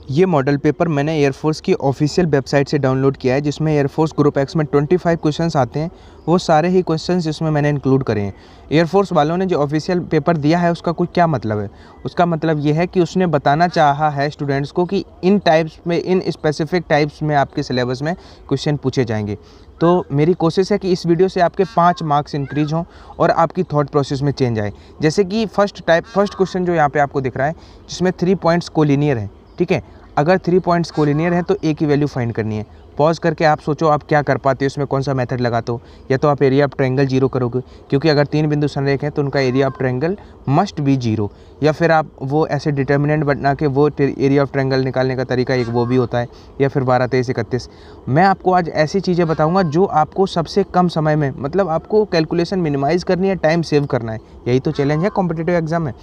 ये model paper मैंने air force की ऑफिशियल वेबसाइट से डाउनलोड किया है, जिसमें एयरफोर्स ग्रुप एक्स में 25 क्वेश्चंस आते हैं। वो सारे ही क्वेश्चंस इसमें मैंने इंक्लूड करे हैं। एयरफोर्स वालों ने जो ऑफिशियल पेपर दिया है उसका कुछ क्या मतलब है? उसका मतलब ये है कि उसने बताना चाहा है स्टूडेंट्स को कि इन टाइप्स में, इन स्पेसिफिक टाइप्स में आपके सिलेबस में क्वेश्चन पूछे जाएंगे। तो मेरी कोशिश है कि इस वीडियो से आपके 5 मार्क्स इंक्रीज हों और आपकी थॉट प्रोसेस में चेंज आए। जैसे कि फर्स्ट क्वेश्चन जो यहाँ पे आपको दिख रहा है, जिसमें 3 पॉइंट्स कोलिनियर हैं, ठीक है। अगर 3 पॉइंट्स कोलिनियर हैं तो ए की वैल्यू फाइंड करनी है। पॉज करके आप सोचो आप क्या कर पाते हो, इसमें कौन सा मेथड लगाते हो। या तो आप एरिया ऑफ ट्रायंगल 0 करोगे, क्योंकि अगर 3 बिंदु संरेख हैं तो उनका area of triangle must be 0। या फिर आप वो ऐसे डिटर्मिनेंट बना के वो एरिया ऑफ ट्रायंगल निकालने का तरीका एक वो भी होता है। या फिर 12, 23, 31। मैं आपको आज ऐसी चीज़ें बताऊँगा जो आपको सबसे कम समय में, मतलब आपको कैलकुलेशन मिनिमाइज़ करनी है, टाइम सेव करना है। यही तो चैलेंज है कॉम्पिटिटिव एग्जाम में।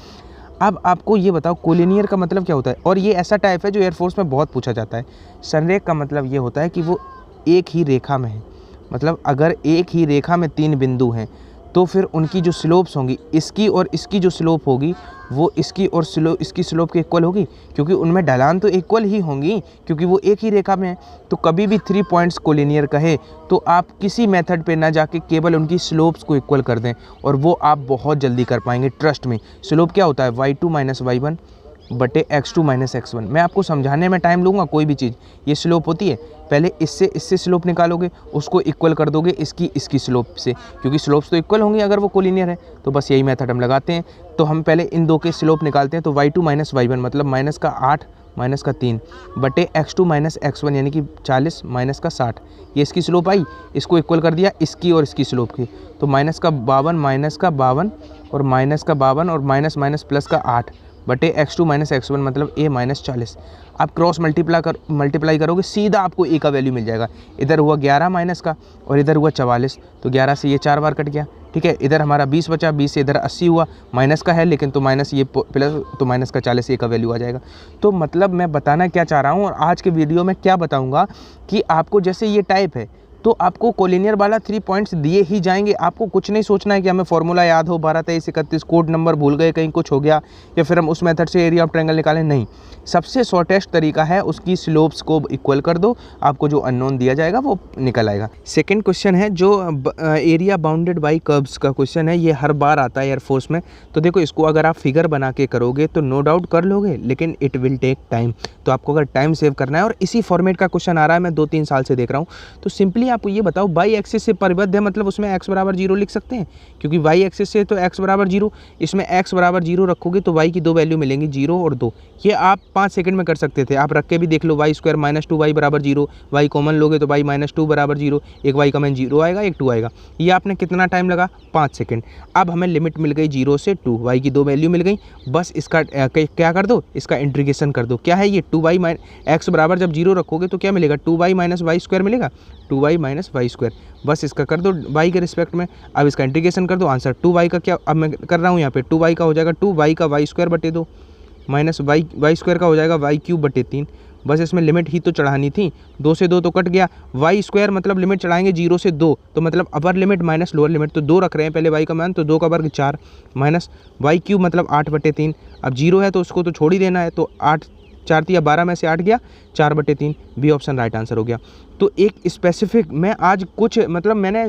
अब आपको ये बताओ कोलिनियर का मतलब क्या होता है। और ये ऐसा टाइप है जो एयरफोर्स में बहुत पूछा जाता है। संरेख का मतलब ये होता है कि वो एक ही रेखा में है। मतलब अगर एक ही रेखा में 3 बिंदु हैं तो फिर उनकी जो स्लोप्स होंगी, इसकी और इसकी जो स्लोप होगी वो इसकी और इसकी स्लोप के इक्वल होगी, क्योंकि उनमें ढलान तो इक्वल ही होंगी, क्योंकि वो एक ही रेखा में है। तो कभी भी 3 पॉइंट्स कोलिनियर कहे तो आप किसी मेथड पे ना जाके केवल उनकी स्लोप्स को इक्वल कर दें, और वो आप बहुत जल्दी कर पाएंगे, ट्रस्ट में। स्लोप क्या होता है? y2 - y1 बटे x2 - x1। मैं आपको समझाने में टाइम लूँगा कोई भी चीज़। ये स्लोप होती है, पहले इससे स्लोप निकालोगे, उसको इक्वल कर दोगे इसकी स्लोप से, क्योंकि स्लोप्स तो इक्वल होंगी अगर वो कोलिनियर है। तो बस यही मेथड हम लगाते हैं। तो हम पहले इन दो के स्लोप निकालते हैं। तो y2 - y1 मतलब -8 - 3 बटे x2 - x1 यानी कि 40 - 60। ये इसकी स्लोप आई, इसको इक्वल कर दिया इसकी और इसकी स्लोप की। तो -52 और -52 और माइनस प्लस का 8 बटे x2 - x1 मतलब a - 40। आप क्रॉस मल्टीप्लाई करोगे, सीधा आपको a का वैल्यू मिल जाएगा। इधर हुआ 11 माइनस का और इधर हुआ 44। तो 11 से ये 4 बार कट गया, ठीक है। इधर हमारा 20 बचा, 20 से इधर 80 हुआ। माइनस का है लेकिन तो माइनस ये प्लस, तो माइनस का 40 a का वैल्यू आ जाएगा। तो मतलब मैं बताना क्या चाह रहा हूँ और आज के वीडियो में क्या बताऊँगा कि आपको जैसे ये टाइप है तो आपको कोलिनियर वाला 3 पॉइंट्स दिए ही जाएंगे। आपको कुछ नहीं सोचना है कि हमें फॉर्मूला याद हो, 12, 23, 31, कोड नंबर भूल गए, कहीं कुछ हो गया, या फिर हम उस मेथड से एरिया ऑफ ट्रायंगल निकालें। नहीं, सबसे शॉर्टेस्ट तरीका है उसकी स्लोप्स को इक्वल कर दो, आपको जो अननोन दिया जाएगा वो निकल आएगा। सेकंड क्वेश्चन है जो एरिया बाउंडेड बाई कर्व्स का क्वेश्चन है। ये हर बार आता है एयरफोर्स में। तो देखो, इसको अगर आप फिगर बना के करोगे तो नो डाउट कर लोगे, लेकिन इट विल टेक टाइम। तो आपको अगर टाइम सेव करना है, और इसी फॉर्मेट का क्वेश्चन आ रहा है, मैं 2-3 साल से देख रहा हूँ, तो सिंपली आपको ये बताओ, बाई एक्सिस से परिबद्ध है मतलब उसमें x बराबर 0 लिख सकते हैं, क्योंकि y एक्सिस से तो x बराबर 0, इसमें x बराबर 0 रखोगे तो y की 2 वैल्यू मिलेंगी, 0 और 2। ये आप 5 सेकंड में कर सकते थे। आप रख के भी देख लो, y² - 2y बराबर 0, y कॉमन लोगे तो y - 2 बराबर 0, एक y कॉमन 0 आएगा, एक 2 आएगा। ये आपने कितना टाइम लगा? 5 सेकंड। अब हमें लिमिट मिल गई 0 से 2, y की 2 वैल्यू मिल गई। बस इसका क्या कर दो, इसका इंटीग्रेशन कर दो। क्या है ये? 2y x बराबर जब 0 रखोगे तो क्या मिलेगा? 2y - y² मिलेगा, 2y - y²। बस इसका कर दो y के रिस्पेक्ट में। अब इसका इंटीग्रेशन कर दो, आंसर 2y का क्या, अब मैं कर रहा हूँ यहाँ पे 2y का हो जाएगा 2y का y² बटे 2 माइनस y² का हो जाएगा y³ बटे 3। बस इसमें लिमिट ही तो चढ़ानी थी, 2 से 2 तो कट गया। y² मतलब लिमिट चढ़ाएंगे 0 से 2, तो मतलब upper limit minus lower limit, तो 2 रख रहे हैं पहले y का मान, तो 2 का वर्ग 4 माइनस y³ मतलब 8 बटे 3। अब 0 है तो उसको तो छोड़ ही देना है, तो 8 4 या 12 में से 8 गया, 4 बटे 3, बी ऑप्शन राइट आंसर हो गया। तो एक स्पेसिफिक मैं आज कुछ, मतलब मैंने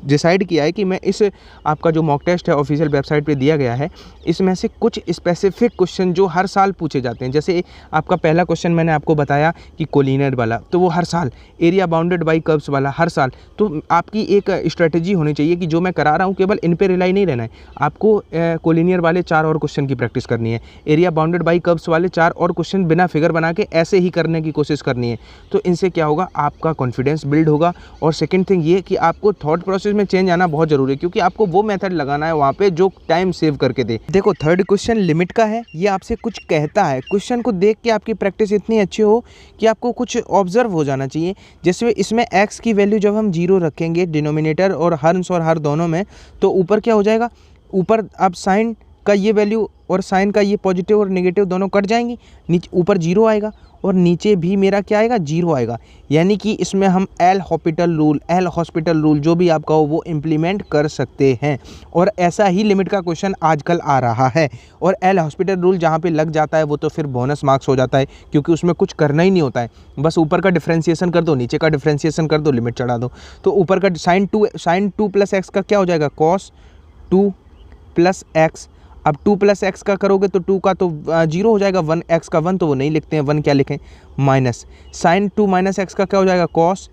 डिसाइड किया है कि मैं इस आपका जो मॉक टेस्ट है ऑफिशियल वेबसाइट पे दिया गया है, इसमें से कुछ स्पेसिफिक क्वेश्चन जो हर साल पूछे जाते हैं। जैसे आपका पहला क्वेश्चन मैंने आपको बताया कि कोलिनियर वाला, तो वो हर साल, एरिया बाउंडेड बाई कर्व्स वाला हर साल। तो आपकी एक स्ट्रेटेजी होनी चाहिए कि जो मैं करा रहा हूँ केवल इन पर रिलाई नहीं रहना है, आपको कोलिनियर वाले 4 और क्वेश्चन की प्रैक्टिस करनी है, एरिया बाउंडेड बाई कर्व्स वाले 4 और क्वेश्चन बिना फिगर बना के ऐसे ही करने की कोशिश करनी है। तो इनसे क्या होगा, आपका कॉन्फिडेंस बिल्ड होगा। और सेकंड थिंग ये कि आपको थॉट प्रोसेस में चेंज आना बहुत जरूरी है, क्योंकि आपको वो मेथड लगाना है वहाँ पे जो टाइम सेव करके दे। देखो, थर्ड क्वेश्चन लिमिट का है। ये आपसे कुछ कहता है, क्वेश्चन को देख के आपकी प्रैक्टिस इतनी अच्छी हो कि आपको कुछ ऑब्जर्व हो जाना चाहिए। जैसे इसमें x की वैल्यू जब हम 0 रखेंगे डिनोमिनेटर और हर्न्स और हर दोनों में, तो ऊपर क्या हो जाएगा, ऊपर अब साइन का ये वैल्यू और साइन का ये पॉजिटिव और नेगेटिव दोनों कट जाएंगे, नीचे ऊपर 0 आएगा और नीचे भी मेरा क्या आएगा 0 आएगा। यानी कि इसमें हम एल हॉस्पिटल रूल जो भी आप कहो वो इम्प्लीमेंट कर सकते हैं। और ऐसा ही लिमिट का क्वेश्चन आजकल आ रहा है। और एल हॉस्पिटल रूल जहाँ पे लग जाता है वो तो फिर बोनस मार्क्स हो जाता है, क्योंकि उसमें कुछ करना ही नहीं होता है, बस ऊपर का डिफ्रेंशिएशन कर दो, नीचे का डिफ्रेंशिएशन कर दो, लिमिट चढ़ा दो। तो ऊपर का साइन 2 प्लस एक्स का क्या हो जाएगा कॉस 2 प्लस एक्स। अब 2 प्लस एक्स का करोगे तो 2 का तो 0 हो जाएगा, 1 एक्स का 1 तो वो नहीं लिखते हैं, 1 क्या लिखें माइनस। साइन 2 माइनस एक्स का क्या हो जाएगा कॉस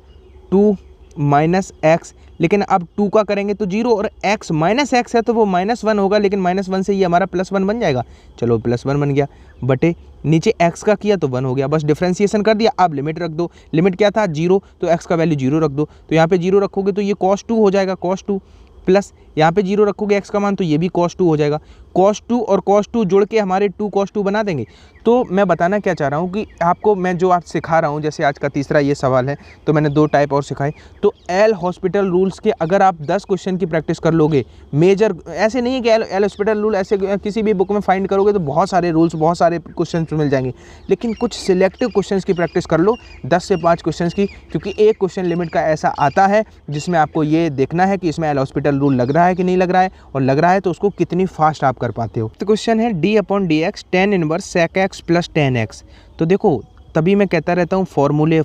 2 माइनस एक्स। लेकिन अब 2 का करेंगे तो 0 और x माइनस एक्स है तो वो -1 होगा, लेकिन -1 से ये हमारा +1 बन जाएगा। चलो +1 बन गया, बटे नीचे x का किया तो 1 हो गया, बस डिफ्रेंशिएशन कर दिया। अब लिमिट रख दो, लिमिट क्या था 0, तो x का वैल्यू 0 रख दो। तो यहाँ पे 0 रखोगे तो ये cos 2 हो जाएगा, cos 2 प्लस यहाँ पे 0 रखोगे x का मान तो ये भी cos 2 हो जाएगा। cos 2 और cos 2 जुड़ के हमारे 2 cos 2 बना देंगे। तो मैं बताना क्या चाह रहा हूँ कि आपको मैं जो आप सिखा रहा हूँ, जैसे आज का तीसरा ये सवाल है तो मैंने 2 टाइप और सिखाए। तो एल हॉस्पिटल रूल्स के अगर आप 10 क्वेश्चन की प्रैक्टिस कर लोगे, मेजर ऐसे नहीं है कि एल हॉस्पिटल रूल ऐसे किसी भी बुक में फाइंड करोगे तो बहुत सारे रूल्स बहुत सारे क्वेश्चन मिल जाएंगे, लेकिन कुछ सिलेक्टिव क्वेश्चन की प्रैक्टिस कर लो 10 से 5 क्वेश्चन की, क्योंकि एक क्वेश्चन लिमिट का ऐसा आता है जिसमें आपको ये देखना है कि इसमें एल हॉस्पिटल रूल लग रहा है कि नहीं लग रहा है, और लग रहा है तो उसको कितनी फास्ट आप कर पाते हो। तो क्वेश्चन है d/dx tan inverse sec x plus tan x। तो देखो तभी मैं कहता रहता हूँ फॉर्मूले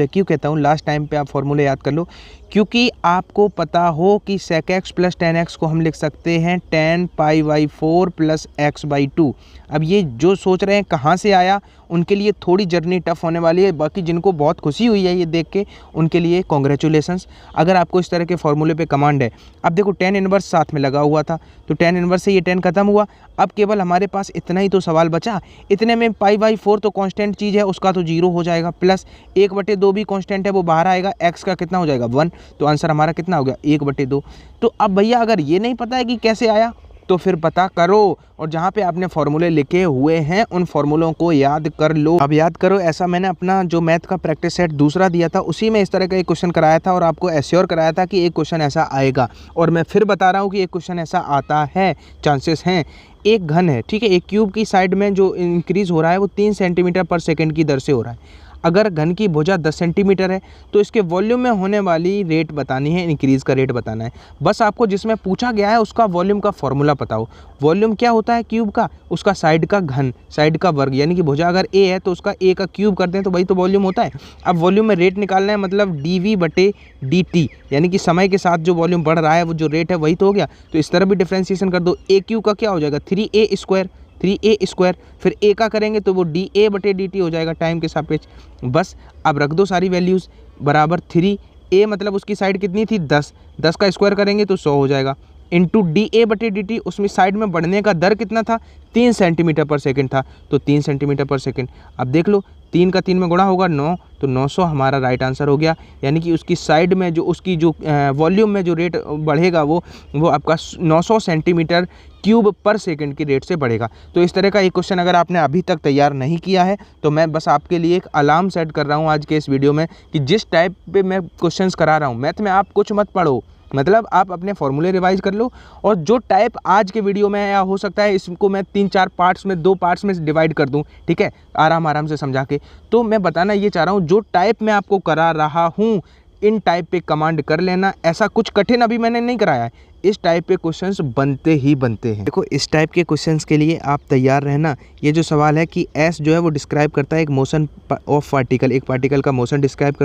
क्यों कहता हूँ, लास्ट टाइम पे आप फॉर्मूले याद कर लो, क्योंकि आपको पता हो कि sec x plus tan x को हम लिख सकते हैं tan π/4 प्लस x/2। अब ये जो सोच रहे हैं कहाँ से आया, उनके लिए थोड़ी जर्नी टफ होने वाली है, बाकी जिनको बहुत खुशी हुई है ये देख के उनके लिए कॉन्ग्रेचुलेसन्स। अगर आपको इस तरह के फॉर्मूले पे कमांड है, अब देखो tan इनवर्स साथ में लगा हुआ था तो tan इनवर्स से ये tan खत्म हुआ, अब केवल हमारे पास इतना ही तो सवाल बचा। इतने में π/4 तो कांस्टेंट चीज़ है, उसका तो 0 हो जाएगा, प्लस 1/2 भी कांस्टेंट है वो बाहर आएगा, x का कितना हो जाएगा 1, तो आंसर हमारा कितना हो गया 1/2। तो अब भैया अगर ये नहीं पता है कि कैसे आया तो फिर पता करो, और जहाँ पे आपने फॉर्मूले लिखे हुए हैं उन फॉर्मूलों को याद कर लो। अब याद करो, ऐसा मैंने अपना जो मैथ का प्रैक्टिस सेट दूसरा दिया था उसी में इस तरह का एक क्वेश्चन कराया था और आपको एश्योर कराया था कि एक क्वेश्चन ऐसा आएगा, और मैं फिर बता रहा हूँ कि एक क्वेश्चन ऐसा आता है, चांसेस हैं। एक घन है, ठीक है, एक क्यूब की साइड में जो इंक्रीज़ हो रहा है वो 3 सेंटीमीटर पर सेकेंड की दर से हो रहा है। अगर घन की भुजा 10 सेंटीमीटर है तो इसके वॉल्यूम में होने वाली रेट बतानी है, इंक्रीज़ का रेट बताना है। बस आपको जिसमें पूछा गया है उसका वॉल्यूम का फॉर्मूला पता हो। वॉल्यूम क्या होता है क्यूब का, उसका साइड का घन, साइड का वर्ग, यानी कि भुजा अगर ए है तो उसका ए का क्यूब करते हैं तो वही तो वॉल्यूम होता है। अब वॉल्यूम में रेट निकालना है, मतलब dv/dt, यानी कि समय के साथ जो वॉल्यूम बढ़ रहा है वो जो रेट है वही तो हो गया। तो इस तरह भी डिफ्रेंशिएशन कर दो, ए क्यूब का क्या हो जाएगा 3a², फिर a का करेंगे तो वो dA/dt हो जाएगा टाइम के सापेक्ष। बस अब रख दो सारी वैल्यूज़ बराबर 3a, मतलब उसकी साइड कितनी थी 10 का स्क्वायर करेंगे तो 100 हो जाएगा, इंटू dA/dt, उसमें साइड में बढ़ने का दर कितना था 3 सेंटीमीटर पर सेकेंड था, तो 3 सेंटीमीटर पर सेकेंड। अब देख लो 3 का 3 में गुणा होगा 9, तो 900 हमारा राइट आंसर हो गया। यानी कि उसकी साइड में जो उसकी जो वॉल्यूम में जो रेट बढ़ेगा वो आपका 900 सेंटीमीटर क्यूब पर सेकंड की रेट से बढ़ेगा। तो इस तरह का एक क्वेश्चन अगर आपने अभी तक तैयार नहीं किया है तो मैं बस आपके लिए एक अलार्म सेट कर रहा हूँ आज के इस वीडियो में कि जिस टाइप पे मैं क्वेश्चंस करा रहा हूँ मैथ में, आप कुछ मत पढ़ो, मतलब आप अपने फॉर्मूले रिवाइज कर लो, और जो टाइप आज के वीडियो में या हो सकता है इसको मैं 3-4 पार्ट्स में 2 पार्ट्स में डिवाइड कर दूं, ठीक है, आराम से समझा के। तो मैं बताना ये चाह रहा हूँ जो टाइप मैं आपको करा रहा हूँ इन टाइप पे कमांड कर लेना, ऐसा कुछ कठिन अभी मैंने नहीं कराया है, इस टाइप पे क्वेश्चंस बनते ही बनते हैं। देखो इस टाइप के क्वेश्चंस के लिए आप तैयार रहना। ये जो सवाल है कि एस जो है वो डिस्क्राइब करता है एक मोशन ऑफ पार्टिकल, एक पार्टिकल का मोशन डिस्क्राइब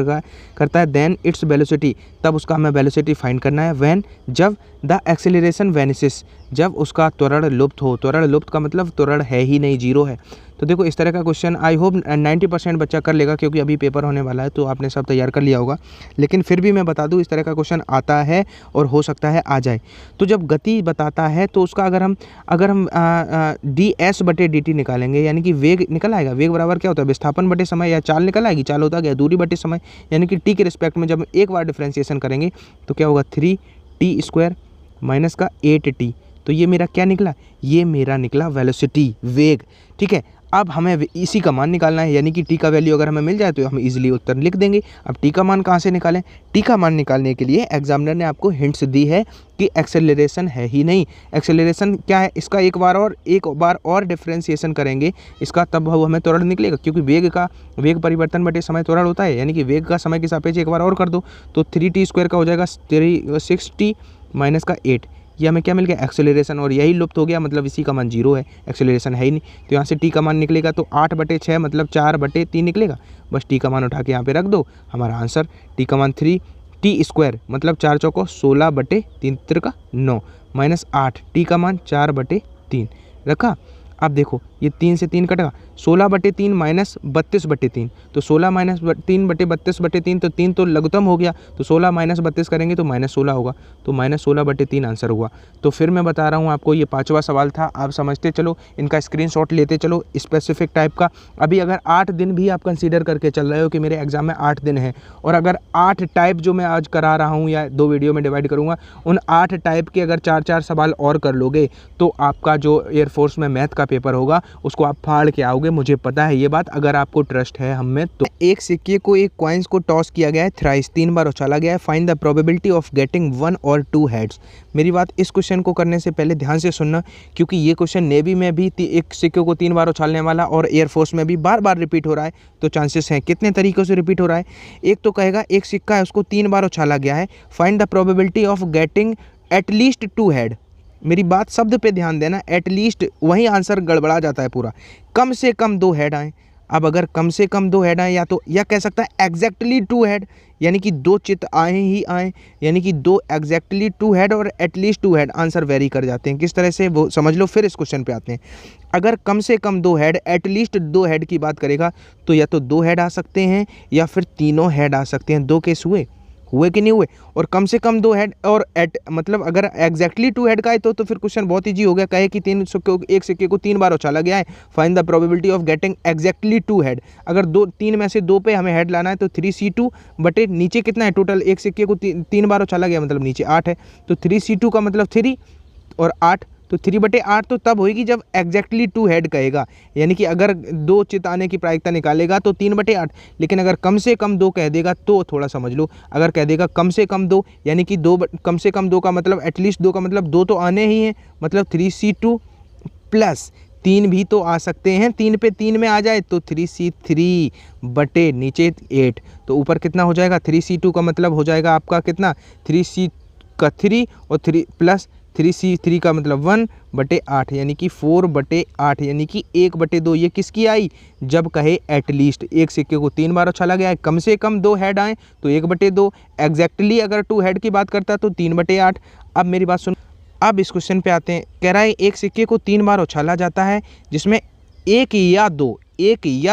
करता है, देन इट्स वेलोसिटी, तब उसका हमें वेलोसिटी फाइंड करना है, व्हेन, जब, द एक्सेलरेशन वेनिसेस, जब उसका त्वरण लुप्त हो। त्वरण लुप्त का मतलब त्वरण है ही नहीं, 0 है। तो देखो इस तरह का क्वेश्चन आई होप 90% बच्चा कर लेगा, क्योंकि अभी पेपर होने वाला है तो आपने सब तैयार कर लिया होगा, लेकिन फिर भी मैं बता दूं इस तरह का क्वेश्चन आता है और हो सकता है आ जाए। तो जब गति बताता है तो उसका अगर हम ds/dt निकालेंगे, यानी कि वेग निकल आएगा। वेग बराबर क्या होता है विस्थापन बटे समय, या चाल निकल आएगी, चाल होता गया दूरी बटे समय, यानी कि t के रिस्पेक्ट में जब एक बार डिफ्रेंशिएशन करेंगे तो क्या होगा 3t² माइनस का 8t। तो ये मेरा क्या निकला, ये मेरा निकला वेलोसिटी, वेग, ठीक है। अब हमें इसी का मान निकालना है, यानी कि टी का वैल्यू अगर हमें मिल जाए तो हम इजीली उत्तर लिख देंगे। अब टी का मान कहाँ से निकालें? टी का मान निकालने के लिए एग्जामिनर ने आपको हिंट्स दी है कि एक्सेलरेशन है ही नहीं। एक्सेलरेशन क्या है, इसका एक बार और डिफरेंशिएशन करेंगे इसका, तब वो हमें त्वरण निकलेगा, क्योंकि वेग परिवर्तन बटे समय त्वरण होता है, यानी कि वेग का समय के सापेक्ष एक बार और कर दो तो 3t² का हो जाएगा 6t माइनस का 8, ये हमें क्या मिल गया? एक्सेलरेशन। और यही लुप्त हो गया, मतलब इसी का मान 0 है, एक्सेलरेशन है ही नहीं। तो यहाँ से टी का मान निकलेगा तो 8/6 मतलब 4/3 निकलेगा। बस टी का मान उठा के यहाँ पे रख दो, हमारा आंसर टी का मान 3t² मतलब 4 चौको 16/3 का 9 माइनस 8, टी का मान 4/3 रखा। अब देखो ये 3 से 3 कटेगा, 16/3 माइनस 32/3, तो 16 माइनस 3/32/3, तो 3 तो लघुत्तम हो गया, तो 16 माइनस 32 करेंगे तो -16 होगा, तो -16/3 आंसर हुआ। तो फिर मैं बता रहा हूँ आपको, ये 5वां सवाल था, आप समझते चलो, इनका स्क्रीनशॉट लेते चलो स्पेसिफिक टाइप का। अभी अगर 8 दिन भी आप कंसीडर करके चल रहे हो कि मेरे एग्जाम में 8 दिन है, और अगर 8 टाइप जो मैं आज करा रहा हूँ या 2 वीडियो में डिवाइड करूँगा, उन 8 टाइप के अगर 4-4 सवाल और कर लोगे तो आपका जो एयरफोर्स में मैथ का पेपर होगा उसको आप फाड़ के आओगे, मुझे पता है ये बात, अगर आपको ट्रस्ट है हम में तो। एक सिक्के को, एक कॉइन्स को टॉस किया गया है थ्राइस, 3 बार उछाला गया है, find the probability of getting 1 और 2 हेड्स। मेरी बात इस क्वेश्चन को करने से पहले ध्यान से सुनना, क्योंकि ये क्वेश्चन नेवी में भी एक सिक्के को 3 बार उछालने वाला और एयरफोर्स में भी बार बार रिपीट हो रहा है। तो चांसेस हैं कितने तरीक़ों से रिपीट हो रहा है। एक तो कहेगा एक सिक्का है उसको 3 बार उछाला गया है, find the probability of getting at least 2 head. मेरी बात शब्द पे ध्यान देना, एटलीस्ट, वहीं आंसर गड़बड़ा जाता है पूरा। कम से कम 2 हेड आए। अब अगर कम से कम 2 हेड आए, या कह सकता है एग्जैक्टली 2 हेड, यानी कि 2 चित्त आए ही आए, यानी कि 2 एग्जैक्टली 2 हेड और एटलीस्ट 2 हेड, आंसर वेरी कर जाते हैं। किस तरह से वो समझ लो, फिर इस क्वेश्चन पे आते हैं। अगर कम से कम 2 हेड, एटलीस्ट 2 हेड की बात करेगा तो या तो 2 हेड आ सकते हैं या फिर तीनों हेड आ सकते हैं। 2 केस हुए कि नहीं हुए? और कम से कम 2 हेड और मतलब अगर एग्जैक्टली 2 हेड का है तो फिर क्वेश्चन बहुत ईजी हो गया। कहे कि एक सिक्के को 3 बार उछाला गया है, find the probability of getting exactly 2 head. अगर 3 में से 2 पे हमें हेड लाना है तो 3c2 बटे नीचे कितना है टोटल, एक सिक्के को 3 बार उछाला गया मतलब नीचे 8 है, तो 3c2 का मतलब 3 और 8, तो 3/8 तो तब होगी जब एग्जैक्टली 2 हेड कहेगा, यानी कि अगर 2 चित आने की प्रायिकता निकालेगा तो 3/8। लेकिन अगर कम से कम 2 कह देगा तो थोड़ा समझ लो, अगर कह देगा कम से कम 2, यानी कि कम से कम 2 का मतलब एटलीस्ट 2 का मतलब 2 तो आने ही हैं, मतलब 3c2 प्लस 3 भी तो आ सकते हैं। 3 पे 3 में आ जाए तो 3c3 बटे नीचे 8, तो ऊपर कितना हो जाएगा? 3c2 का मतलब हो जाएगा आपका कितना? 3c का 3 और 3 प्लस 3c3 का मतलब 1/8, यानी कि 4/8, यानी कि 1/2। ये किसकी आई? जब कहे एटलीस्ट, एक सिक्के को 3 बार उछाला गया है, कम से कम 2 हेड आए तो 1/2, एग्जैक्टली अगर 2 हेड की बात करता है तो 3/8। अब मेरी बात सुन, अब इस क्वेश्चन पे आते हैं। कह रहा है एक सिक्के को 3 बार उछाला जाता है जिसमें 1 या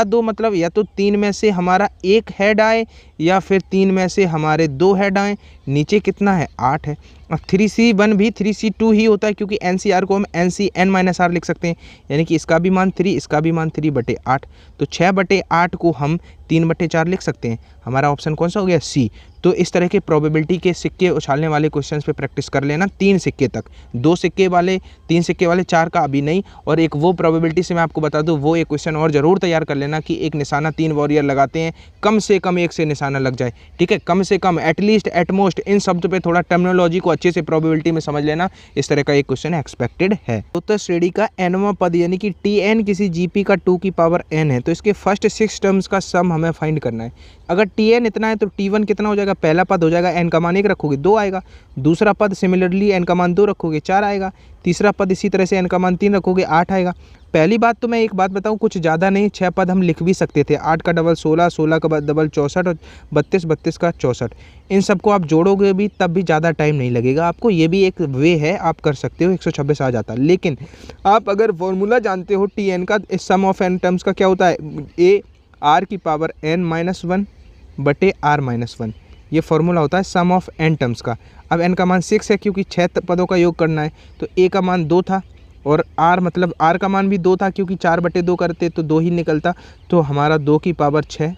2 मतलब या तो 3 में से हमारा 1 हेड आए या फिर 3 में से हमारे 2 हेड आए। नीचे कितना है? 8 है। अब 3c1 भी 3c2 ही होता है, क्योंकि NCR को हम NCn-r लिख सकते हैं, यानी कि इसका भी मान 3, इसका भी मान 3/8, तो 6/8 को हम 3/4 लिख सकते हैं। हमारा ऑप्शन कौन सा हो गया? C। तो इस तरह के प्रोबेबिलिटी के सिक्के उछालने वाले क्वेश्चंस पे प्रैक्टिस कर लेना, 3 सिक्के तक, 2 सिक्के वाले, 3 सिक्के वाले, 4 का अभी नहीं। और एक वो प्रोबेबिलिटी से मैं आपको बता दूं, वो एक क्वेश्चन और जरूर तैयार कर लेना कि एक निशाना 3 वॉरियर लगाते हैं, कम से कम 1 से निशाना लग जाए, ठीक है? कम से कम, एटलीस्ट, एटमोस्ट, इन शब्द पे थोड़ा टर्मिनोलॉजी को अच्छे से प्रोबेबिलिटी में समझ लेना। इस तरह का एक क्वेश्चन एक्सपेक्टेड है। तो श्रेणी का nवां पद, यानी कि Tn किसी GP का 2 की पावर n है, तो इसके फर्स्ट 6 टर्म्स का सम हमें फाइंड करना है। अगर Tn इतना है तो T1 कितना हो जाएगा? पहला पद हो जाएगा n का मान 1 रखोगे 2 आएगा, दूसरा पद सिमिलरली n का मान 2 रखोगे 4 आएगा, तीसरा पद इसी तरह से n का मान 3 रखोगे 8 आएगा। पहली बात तो मैं एक बात बताऊं, कुछ ज़्यादा नहीं, 6 पद हम लिख भी सकते थे। 8 का डबल 16, 16 का डबल 64 और 32, 32 का 64। इन सबको आप जोड़ोगे भी तब भी ज़्यादा टाइम नहीं लगेगा आपको, ये भी एक वे है, आप कर सकते हो, 126 आ जाता। लेकिन आप अगर फॉर्मूला जानते हो Tn का, सम ऑफ n टर्म्स का क्या होता है? a r की पावर n-1 बटे r-1, ये फार्मूला होता है सम ऑफ n टर्म्स का। अब n का मान 6 है, क्योंकि 6 पदों का योग करना है, तो a का मान 2 था और r मतलब r का मान भी 2 था, क्योंकि 4/2 करते तो 2 ही निकलता, तो हमारा 2 की पावर 6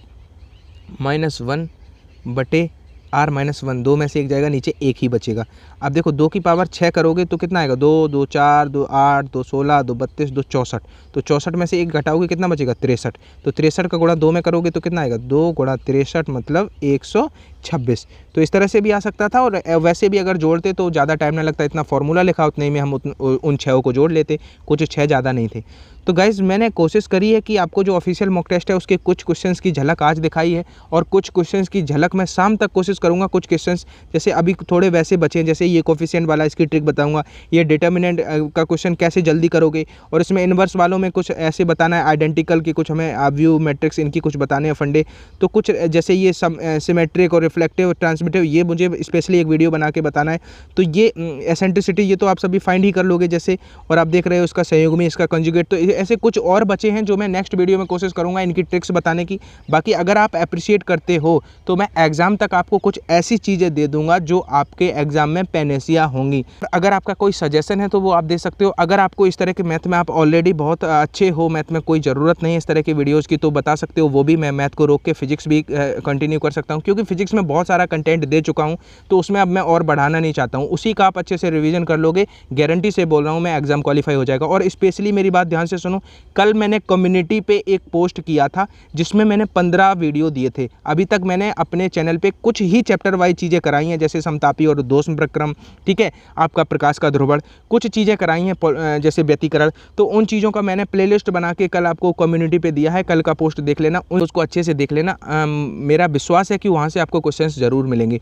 -1/4 r-1, 2 में से एक जाएगा, नीचे एक ही बचेगा। अब देखो 2 की पावर 6 करोगे तो कितना आएगा, 2, 2 4, 2 8, 2 16, 2 32, 2 64। तो 64 में से एक घटाओगे कितना बचेगा, 63। तो 63 का गुणा 2 में करोगे तो कितना आएगा, 2 गुणा 63 मतलब 126। तो इस तरह से भी आ सकता था, और वैसे भी अगर जोड़ते तो ज़्यादा टाइम नहीं लगता, इतना फॉर्मूला लिखा उतने ही में हम उन 6 को जोड़ लेते, कुछ 6 ज़्यादा नहीं थे। तो गाइज़ मैंने कोशिश करी है कि आपको जो ऑफिशियल मॉक टेस्ट है उसके कुछ क्वेश्चंस की झलक आज दिखाई है, और कुछ क्वेश्चंस की झलक मैं शाम तक कोशिश करूंगा। कुछ क्वेश्चंस जैसे अभी थोड़े वैसे बचे हैं, जैसे ये कोफिशिएंट वाला इसकी ट्रिक बताऊंगा, ये डिटर्मिनेंट का क्वेश्चन कैसे जल्दी करोगे, और इसमें इनवर्स वालों में कुछ ऐसे बताना है, आइडेंटिकल की कुछ हमें व्यू मैट्रिक्स इनकी कुछ बताने हैं फंडे। तो कुछ जैसे ये सिमेट्रिक और रिफ्लेक्टिव ट्रांसमिटिव, ये मुझे स्पेशली एक वीडियो बना के बताना है। तो ये एसेंट्रिसिटी ये तो आप सभी फाइंड ही कर लोगे जैसे, और आप देख रहे हो इसका संयुग्मी, इसका कंजुगेट। तो ऐसे कुछ और बचे हैं जो मैं नेक्स्ट वीडियो में कोशिश करूंगा इनकी ट्रिक्स बताने की। बाकी अगर आप अप्रिशिएट करते हो तो मैं एग्जाम तक आपको कुछ ऐसी चीज़ें दे दूंगा जो आपके एग्जाम में पेनेसिया होंगी। अगर आपका कोई सजेशन है तो वो आप दे सकते हो। अगर आपको इस तरह के मैथ में आप ऑलरेडी बहुत अच्छे हो, मैथ में कोई ज़रूरत नहीं है इस तरह की वीडियोज़ की, तो बता सकते हो, वो भी मैं मैथ को रोक के फिजिक्स भी कंटिन्यू कर सकता हूँ, क्योंकि फिजिक्स में बहुत सारा कंटेंट दे चुका हूँ, तो उसमें अब मैं और बढ़ाना नहीं चाहता हूँ। उसी का आप अच्छे से रिवीजन कर लोगे, गारंटी से बोल रहा हूँ मैं, एग्जाम क्वालिफाई हो जाएगा। और स्पेशली मेरी बात ध्यान से सुनो, कल मैंने कम्युनिटी पे एक पोस्ट किया था जिसमें मैंने 15 वीडियो दिए थे। अभी तक मैंने अपने चैनल पे कुछ ही चैप्टर वाइज चीज़ें कराई हैं, जैसे समतापी और दोष प्रक्रम, ठीक है, आपका प्रकाश का ध्रुवण, कुछ चीज़ें कराई हैं जैसे व्यतिकरण। तो उन चीज़ों का मैंने प्लेलिस्ट बना के कल आपको कम्युनिटी पे दिया है, कल का पोस्ट देख लेना, उसको अच्छे से देख लेना। मेरा विश्वास है कि वहाँ से आपको क्वेश्चंस ज़रूर मिलेंगे।